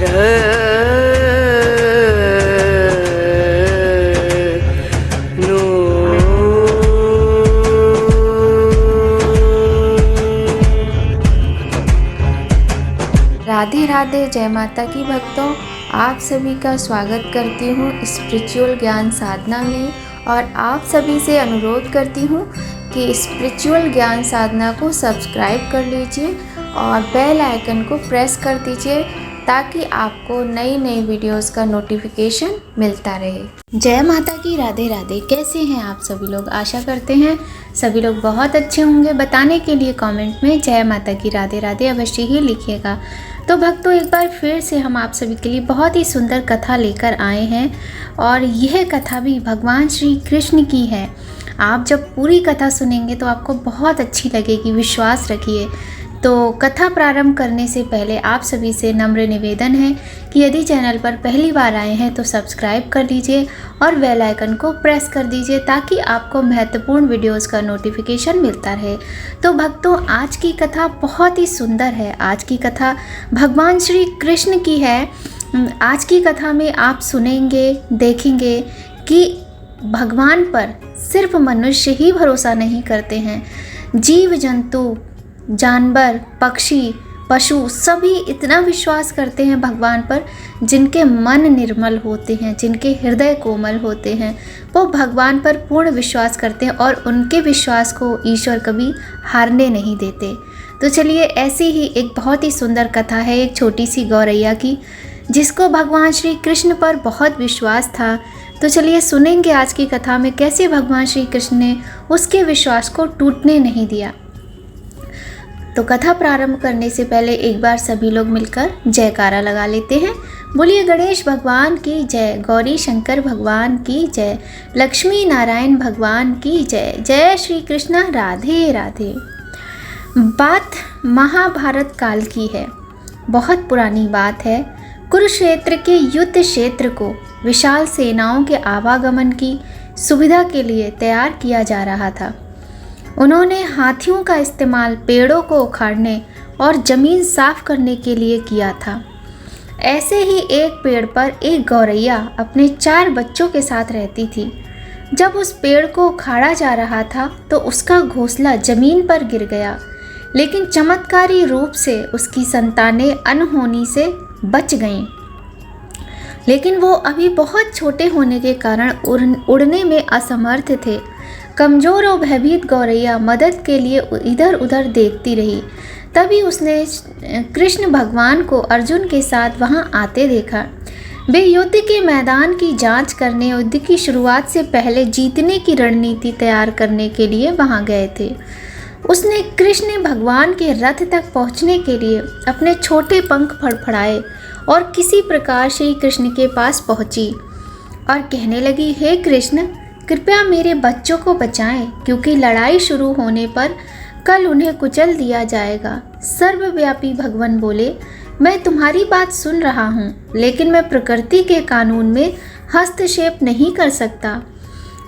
राधे राधे, जय माता की भक्तों। आप सभी का स्वागत करती हूँ स्पिरिचुअल ज्ञान साधना में और आप सभी से अनुरोध करती हूँ कि स्पिरिचुअल ज्ञान साधना को सब्सक्राइब कर लीजिए और बेल आइकन को प्रेस कर दीजिए ताकि आपको नई नई वीडियोस का नोटिफिकेशन मिलता रहे। जय माता की, राधे राधे। कैसे हैं आप सभी लोग? आशा करते हैं सभी लोग बहुत अच्छे होंगे। बताने के लिए कमेंट में जय माता की, राधे राधे अवश्य ही लिखिएगा। तो भक्तों, एक बार फिर से हम आप सभी के लिए बहुत ही सुंदर कथा लेकर आए हैं और यह कथा भी भगवान श्री कृष्ण की है। आप जब पूरी कथा सुनेंगे तो आपको बहुत अच्छी लगेगी, विश्वास रखिए। तो कथा प्रारंभ करने से पहले आप सभी से नम्र निवेदन है कि यदि चैनल पर पहली बार आए हैं तो सब्सक्राइब कर लीजिए और बेल आइकन को प्रेस कर दीजिए ताकि आपको महत्वपूर्ण वीडियोस का नोटिफिकेशन मिलता रहे। तो भक्तों, आज की कथा बहुत ही सुंदर है। आज की कथा भगवान श्री कृष्ण की है। आज की कथा में आप सुनेंगे, देखेंगे कि भगवान पर सिर्फ मनुष्य ही भरोसा नहीं करते हैं, जीव जंतु, जानवर, पक्षी, पशु सभी इतना विश्वास करते हैं भगवान पर। जिनके मन निर्मल होते हैं, जिनके हृदय कोमल होते हैं, वो भगवान पर पूर्ण विश्वास करते हैं और उनके विश्वास को ईश्वर कभी हारने नहीं देते। तो चलिए, ऐसी ही एक बहुत ही सुंदर कथा है एक छोटी सी गौरैया की, जिसको भगवान श्री कृष्ण पर बहुत विश्वास था। तो चलिए सुनेंगे आज की कथा में कैसे भगवान श्री कृष्ण ने उसके विश्वास को टूटने नहीं दिया। तो कथा प्रारंभ करने से पहले एक बार सभी लोग मिलकर जयकारा लगा लेते हैं। बोलिए गणेश भगवान की जय, गौरी शंकर भगवान की जय, लक्ष्मी नारायण भगवान की जय। जय श्री कृष्ण, राधे राधे। बात महाभारत काल की है, बहुत पुरानी बात है। कुरुक्षेत्र के युद्ध क्षेत्र को विशाल सेनाओं के आवागमन की सुविधा के लिए तैयार किया जा रहा था। उन्होंने हाथियों का इस्तेमाल पेड़ों को उखाड़ने और ज़मीन साफ करने के लिए किया था। ऐसे ही एक पेड़ पर एक गौरैया अपने 4 बच्चों के साथ रहती थी। जब उस पेड़ को उखाड़ा जा रहा था तो उसका घोंसला ज़मीन पर गिर गया, लेकिन चमत्कारी रूप से उसकी संतानें अनहोनी से बच गईं। लेकिन वो अभी बहुत छोटे होने के कारण उड़ने में असमर्थ थे। कमज़ोर और भयभीत गौरैया मदद के लिए इधर उधर देखती रही। तभी उसने कृष्ण भगवान को अर्जुन के साथ वहां आते देखा। वे युद्ध के मैदान की जांच करने, युद्ध की शुरुआत से पहले जीतने की रणनीति तैयार करने के लिए वहां गए थे। उसने कृष्ण भगवान के रथ तक पहुंचने के लिए अपने छोटे पंख फड़फड़ाए और किसी प्रकार श्री कृष्ण के पास पहुंची और कहने लगी, हे कृष्ण, कृपया मेरे बच्चों को बचाएं, क्योंकि लड़ाई शुरू होने पर कल उन्हें कुचल दिया जाएगा। सर्वव्यापी भगवान बोले, मैं तुम्हारी बात सुन रहा हूँ, लेकिन मैं प्रकृति के कानून में हस्तक्षेप नहीं कर सकता।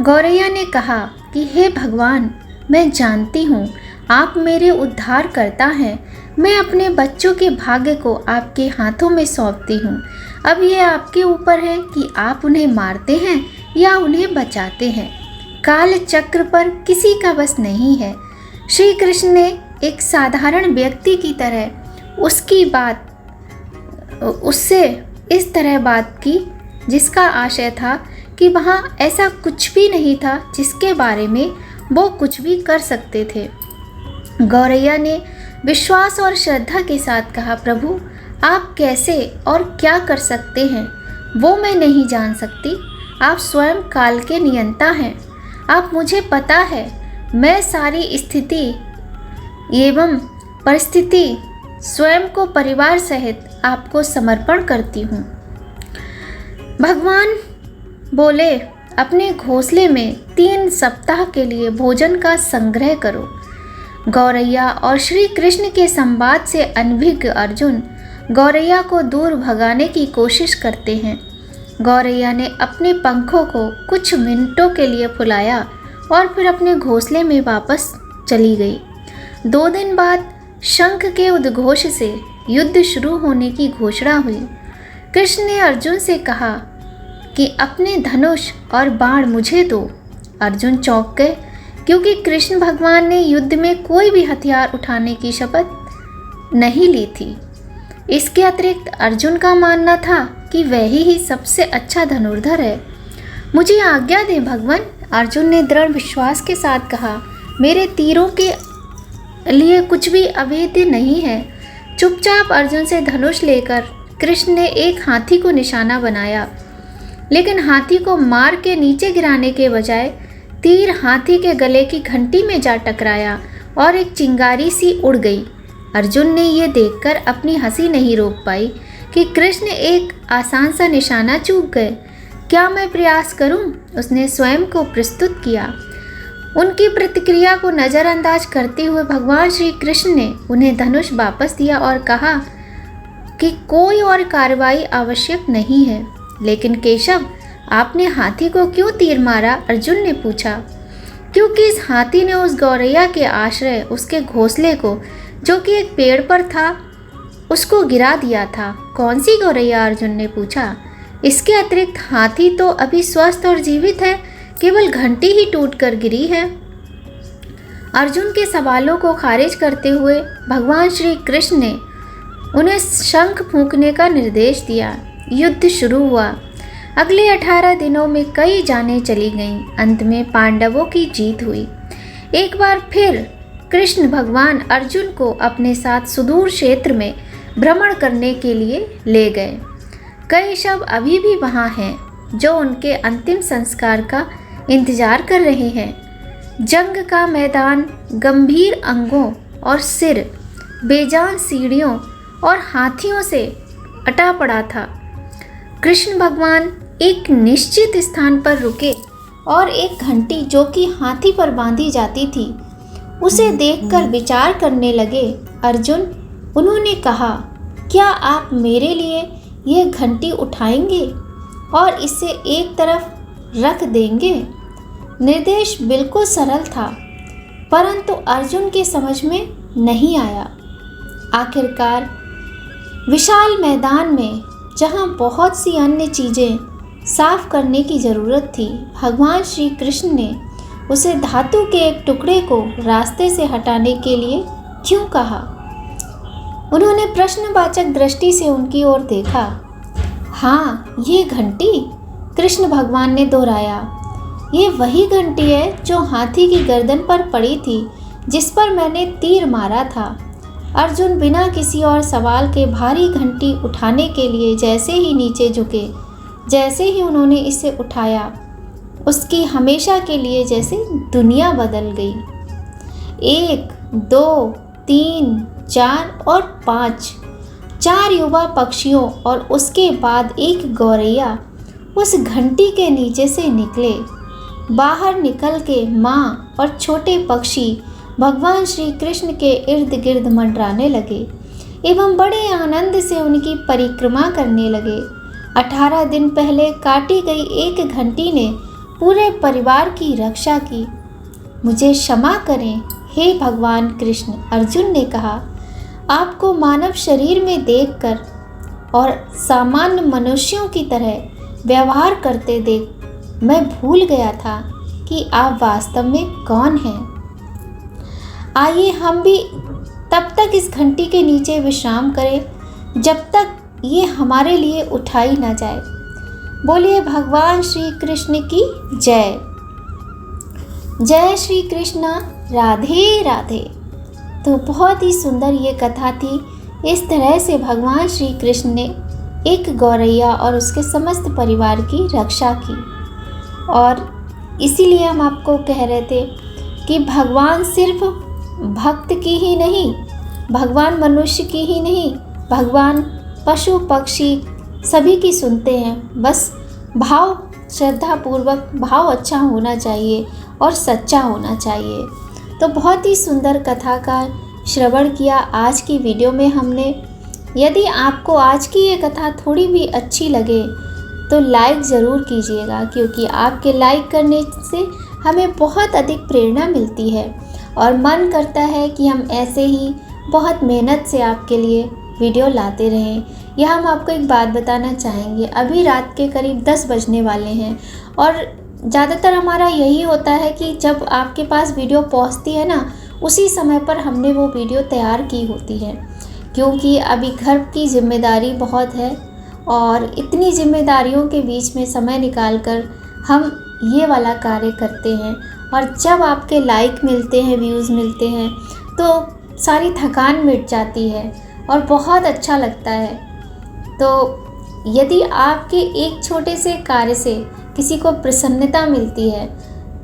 गौरैया ने कहा कि हे भगवान, मैं जानती हूँ आप मेरे उद्धार करता हैं। मैं अपने बच्चों के भाग्य को आपके हाथों में सौंपती हूँ। अब ये आपके ऊपर है कि आप उन्हें मारते हैं या उन्हें बचाते हैं। काल चक्र पर किसी का बस नहीं है। श्री कृष्ण ने एक साधारण व्यक्ति की तरह उससे इस तरह बात की, जिसका आशय था कि वहाँ ऐसा कुछ भी नहीं था जिसके बारे में वो कुछ भी कर सकते थे। गौरैया ने विश्वास और श्रद्धा के साथ कहा, प्रभु, आप कैसे और क्या कर सकते हैं वो मैं नहीं जान सकती। आप स्वयं काल के नियंता हैं। आप मुझे पता है, मैं सारी स्थिति एवं परिस्थिति स्वयं को परिवार सहित आपको समर्पण करती हूँ। भगवान बोले, अपने घोंसले में 3 सप्ताह के लिए भोजन का संग्रह करो। गौरैया और श्री कृष्ण के संवाद से अनभिज्ञ अर्जुन गौरैया को दूर भगाने की कोशिश करते हैं। गौरैया ने अपने पंखों को कुछ मिनटों के लिए फुलाया और फिर अपने घोंसले में वापस चली गई। 2 दिन बाद शंख के उद्घोष से युद्ध शुरू होने की घोषणा हुई। कृष्ण ने अर्जुन से कहा कि अपने धनुष और बाण मुझे दो। अर्जुन चौंक गए क्योंकि कृष्ण भगवान ने युद्ध में कोई भी हथियार उठाने की शपथ नहीं ली थी। इसके अतिरिक्त अर्जुन का मानना था कि वह ही सबसे अच्छा धनुर्धर है। मुझे आज्ञा दें भगवान, अर्जुन ने दृढ़ विश्वास के साथ कहा। मेरे तीरों के लिए कुछ भी अवैध नहीं है। चुपचाप अर्जुन से धनुष लेकर कृष्ण ने एक हाथी को निशाना बनाया, लेकिन हाथी को मार के नीचे गिराने के बजाय तीर हाथी के गले की घंटी में जा टकराया और एक चिंगारी सी उड़ गई। अर्जुन ने यह देखकर अपनी हंसी नहीं रोक पाई कि कृष्ण एक आसान सा निशाना चूक गए। क्या मैं प्रयास करूं? उसने स्वयं को प्रस्तुत किया। उनकी प्रतिक्रिया को नज़रअंदाज करते हुए भगवान श्री कृष्ण ने उन्हें धनुष वापस दिया और कहा कि कोई और कार्रवाई आवश्यक नहीं है। लेकिन केशव, आपने हाथी को क्यों तीर मारा? अर्जुन ने पूछा। क्योंकि इस हाथी ने उस गौरैया के आश्रय, उसके घोंसले को, जो कि एक पेड़ पर था, उसको गिरा दिया था। कौन सी गौरैया? अर्जुन ने पूछा। इसके अतिरिक्त हाथी तो अभी स्वस्थ और जीवित है, केवल घंटी ही टूटकर गिरी है। अर्जुन के सवालों को खारिज करते हुए भगवान श्री कृष्ण ने उन्हें शंख फूंकने का निर्देश दिया। युद्ध शुरू हुआ। अगले 18 दिनों में कई जानें चली गईं। अंत में पांडवों की जीत हुई। एक बार फिर कृष्ण भगवान अर्जुन को अपने साथ सुदूर क्षेत्र में भ्रमण करने के लिए ले गए। कई शव अभी भी वहाँ हैं जो उनके अंतिम संस्कार का इंतजार कर रहे हैं। जंग का मैदान गंभीर अंगों और सिर, बेजान सीढ़ियों और हाथियों से अटा पड़ा था। कृष्ण भगवान एक निश्चित स्थान पर रुके और एक घंटी जो कि हाथी पर बांधी जाती थी, उसे देखकर विचार करने लगे। अर्जुन, उन्होंने कहा, क्या आप मेरे लिए यह घंटी उठाएंगे और इसे एक तरफ रख देंगे? निर्देश बिल्कुल सरल था, परंतु अर्जुन के समझ में नहीं आया। आखिरकार विशाल मैदान में, जहाँ बहुत सी अन्य चीज़ें साफ करने की ज़रूरत थी, भगवान श्री कृष्ण ने उसे धातु के एक टुकड़े को रास्ते से हटाने के लिए क्यों कहा? उन्होंने प्रश्नवाचक दृष्टि से उनकी ओर देखा। हाँ, ये घंटी, कृष्ण भगवान ने दोहराया। ये वही घंटी है जो हाथी की गर्दन पर पड़ी थी, जिस पर मैंने तीर मारा था। अर्जुन बिना किसी और सवाल के भारी घंटी उठाने के लिए जैसे ही नीचे झुके, जैसे ही उन्होंने इसे उठाया, उसकी हमेशा के लिए जैसे दुनिया बदल गई। 1, 2, 3, 4 और 5 4 युवा पक्षियों और उसके बाद एक गौरैया उस घंटी के नीचे से निकले। बाहर निकल के माँ और छोटे पक्षी भगवान श्री कृष्ण के इर्द गिर्द मंडराने लगे एवं बड़े आनंद से उनकी परिक्रमा करने लगे। 18 दिन पहले काटी गई एक घंटी ने पूरे परिवार की रक्षा की। मुझे क्षमा करें हे भगवान कृष्ण, अर्जुन ने कहा। आपको मानव शरीर में देखकर और सामान्य मनुष्यों की तरह व्यवहार करते देख मैं भूल गया था कि आप वास्तव में कौन हैं। आइए हम भी तब तक इस घंटी के नीचे विश्राम करें जब तक ये हमारे लिए उठाई ना जाए। बोलिए भगवान श्री कृष्ण की जय। जय श्री कृष्ण। राधे राधे। तो बहुत ही सुंदर ये कथा थी। इस तरह से भगवान श्री कृष्ण ने एक गौरैया और उसके समस्त परिवार की रक्षा की, और इसीलिए हम आपको कह रहे थे कि भगवान सिर्फ भक्त की ही नहीं, भगवान मनुष्य की ही नहीं, भगवान पशु पक्षी सभी की सुनते हैं। बस भाव श्रद्धापूर्वक, भाव अच्छा होना चाहिए और सच्चा होना चाहिए। तो बहुत ही सुंदर कथा का श्रवण किया आज की वीडियो में हमने। यदि आपको आज की ये कथा थोड़ी भी अच्छी लगे तो लाइक ज़रूर कीजिएगा, क्योंकि आपके लाइक करने से हमें बहुत अधिक प्रेरणा मिलती है और मन करता है कि हम ऐसे ही बहुत मेहनत से आपके लिए वीडियो लाते रहें। यह हम आपको एक बात बताना चाहेंगे, अभी रात के करीब 10 बजने वाले हैं और ज़्यादातर हमारा यही होता है कि जब आपके पास वीडियो पहुंचती है ना, उसी समय पर हमने वो वीडियो तैयार की होती है, क्योंकि अभी घर की जिम्मेदारी बहुत है और इतनी जिम्मेदारियों के बीच में समय निकालकर हम ये वाला कार्य करते हैं। और जब आपके लाइक मिलते हैं, व्यूज़ मिलते हैं, तो सारी थकान मिट जाती है और बहुत अच्छा लगता है। तो यदि आपके एक छोटे से कार्य से किसी को प्रसन्नता मिलती है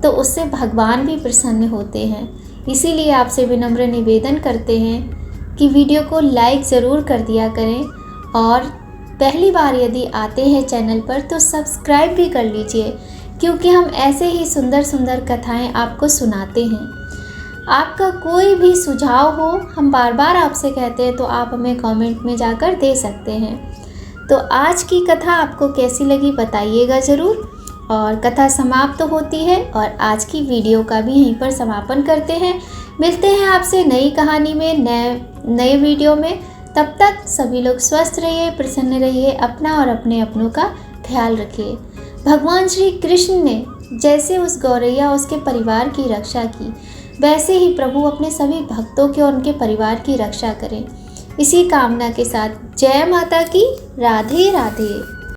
तो उससे भगवान भी प्रसन्न होते हैं। इसीलिए आपसे विनम्र निवेदन करते हैं कि वीडियो को लाइक ज़रूर कर दिया करें और पहली बार यदि आते हैं चैनल पर तो सब्सक्राइब भी कर लीजिए, क्योंकि हम ऐसे ही सुंदर सुंदर कथाएं आपको सुनाते हैं। आपका कोई भी सुझाव हो, हम बार बार आपसे कहते हैं, तो आप हमें कमेंट में जाकर दे सकते हैं। तो आज की कथा आपको कैसी लगी बताइएगा ज़रूर। और कथा समाप्त होती है और आज की वीडियो का भी यहीं पर समापन करते हैं। मिलते हैं आपसे नई कहानी में, नए वीडियो में। तब तक सभी लोग स्वस्थ रहिए, प्रसन्न रहिए, अपना और अपने अपनों का ख्याल रखिए। भगवान श्री कृष्ण ने जैसे उस गौरैया उसके परिवार की रक्षा की, वैसे ही प्रभु अपने सभी भक्तों के और उनके परिवार की रक्षा करें। इसी कामना के साथ जय माता की। राधे राधे।